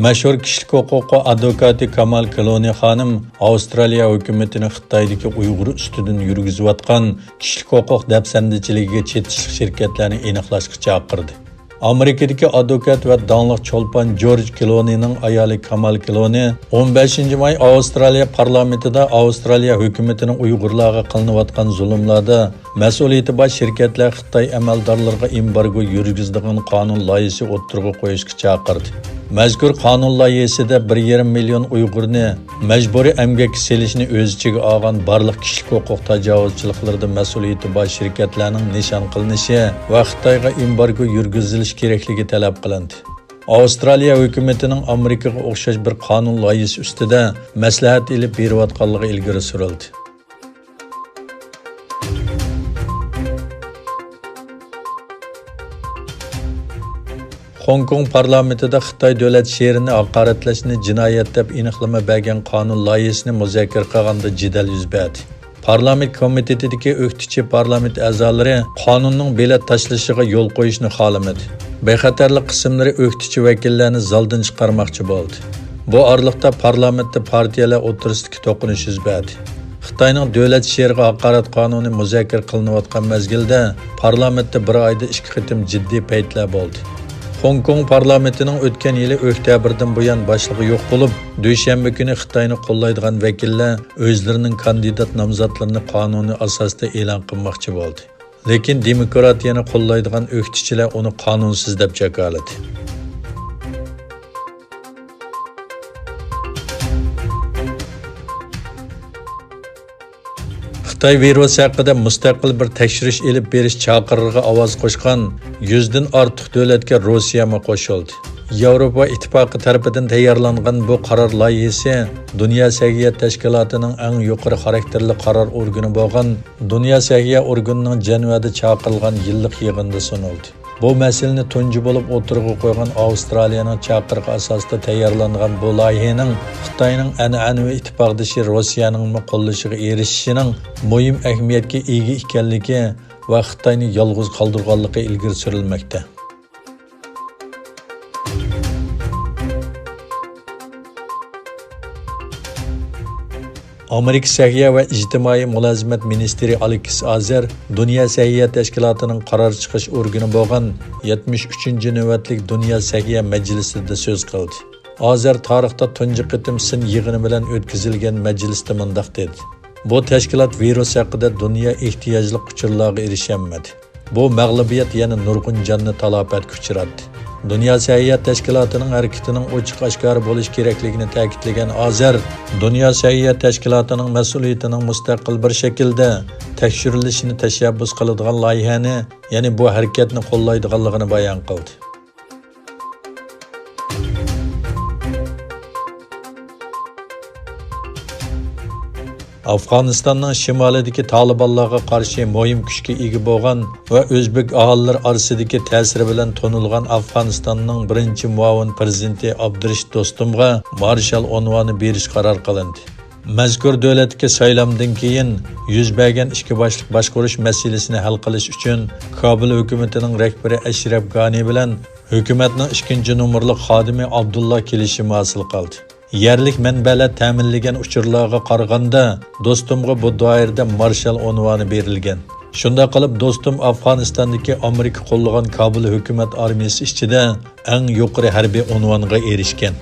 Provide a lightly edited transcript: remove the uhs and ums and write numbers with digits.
Mashhur kishilik huquqi advokati Kamal Kiloni xonim Avstraliya hukumatini Xitoydagi Uyg'ur ustidan yurgizayotgan kishilik huquq dafsandichiligiga chetishlik shirkatlarni aniqlashga chaqirdi. Amerikadagi advokat va donliq cho'lpon George Kilonining ayoli Kamal Kiloni 15-may Avstraliya parlamentida Avstraliya hukumatining Uyg'urlarga qilinayotgan zulmlarda mas'uliyati bor shirkatlar Xitoy amaldorlariga embargo yurgizadigan qonun loyihasi o'ttirg'i qo'yishga chaqirdi. Mazkur qonun loyihasida 1,5 million Uyg'urni majburiy emgakka selishni o'z ichiga olgan barliq kishilik huquq tajovuzchiliklarida mas'uliyati bor shirkatlarning nishon qilinishi va Xitoyga embargo yurgizilishi kerakligi talab qilindi. Avstraliya hukumatining Amerikaga o'xshash bir qonun loyihasi ustida maslahat ilib berayotganligi ilgari surildi. Hong Kong parlamentida Xitoy davlat she'rini haqoratlashni jinoyat deb aniqlama bergan qonun loyihasini muzokara qilganda jidal yuz berdi. Parlament komitetidagi o'qituvchi parlament a'zolari qonunning belat tashlashiga yo'l qo'yishni xohlamadi. Bexatarlik qismlari o'qituvchi vakillarni zaldan chiqarmoqchi bo'ldi. Bu oraliqda parlamentda partiyalar o'rtasidagi to'qinish yuz berdi. Xitoyning davlat she'riga haqorat qonuni muzokara qilinayotgan mezgilda parlamentda bir oyda 2 qitim jiddiy paytlar bo'ldi. Hong Kong parlamentining o'tgan yili oktyabrdan buyon boshlig'i yo'q bo'lib, dushanba kuni Xitoyni qo'llaydigan vakillar o'zlarining kandidat nomzodlarini qonuniy asosda e'lon qilmoqchi bo'ldi. Lekin demokratiyani qo'llaydigan o'qituvchilar uni qonunsiz deb jakoladi. Xitoy virus haqida mustaqil bir tekshirish elib berish chaqirig'iga ovoz qo'shgan 100 dan ortiq davlatga Rossiya qo'shildi. Yevropa ittifoqi tomonidan tayyorlangan bu qaror loyihasi Dunyo sog'liqni tashkilotining eng yuqori xarakterli qaror organi bo'lgan Dunyo sog'liqni organining Jenevada chaqirilgan yillik yig'inida sunildi. Bu masalani tunji bo'lib o'tirg'i qo'ygan Avstraliyaning chaqiriqi asosida tayyorlangan bu loyihaning Xitoyning an'anaviy ittifoqdoshi Rossiyaning qo'llashiga erishishining muhim ahamiyatga ega ekanligi va Xitoyni yolg'iz qoldirganligi ilgari surilmoqda. Amerika Səhiyyə və İctimai Mülazimat Ministri Alex Azar Dünya Səhiyyə Təşkilatının qarar çıxış orqanı bolğan 73-cü növbətlik Dünya Səhiyyə Məclisində söz qıldı. Azar tarixda tunji qitim sin yig'ini bilan o'tkazilgan majlisda mundaq dedi. Bu tashkilot virus haqida dunyo ehtiyojli uchurlarga erishamadi. Bu mag'lubiyat yana nurg'un jonni talafotga uchratdi. Dünya Səhiyyə Təşkilatının hareketinin ochiq oshkor bo'lish kerakligini ta'kidlagan Azar, Dünya Səhiyyə Təşkilatının mas'uliyatining mustaqil bir shaklda tekshirilishini tashabbus qiladigan loyihani, ya'ni bu harakatni qo'llaydiganligini bayon qildi. Afg'onistonning shimolidagi Talibanlarga qarshi muhim kuchga ega bo'lgan va o'zbek aholilar orasidagi ta'siri bilan tonilgan Afg'onistonning birinchi muavin prezidenti Abdurashid Dostumga marshal unvoni berish qaror qilindi. Mazkur davlatga saylamdan keyin yuz bergan ishki boshliq boshqarish masalasini hal qilish uchun Kabul hukumatining rahbari Ashraf G'ani bilan hukumatning 2-nomerli xodimi Abdullah kelishimi hosil qildi. Yerlik manbalar ta'minlagan uchurlarga qaraganda Dostumga bu doirada marshal unvoni berilgan. Shunda qilib Dostum Afg'onistondagi Amerika qo'llagan Kabul hukumat armiyasi ichida eng yuqori harbiy unvonga erishgan.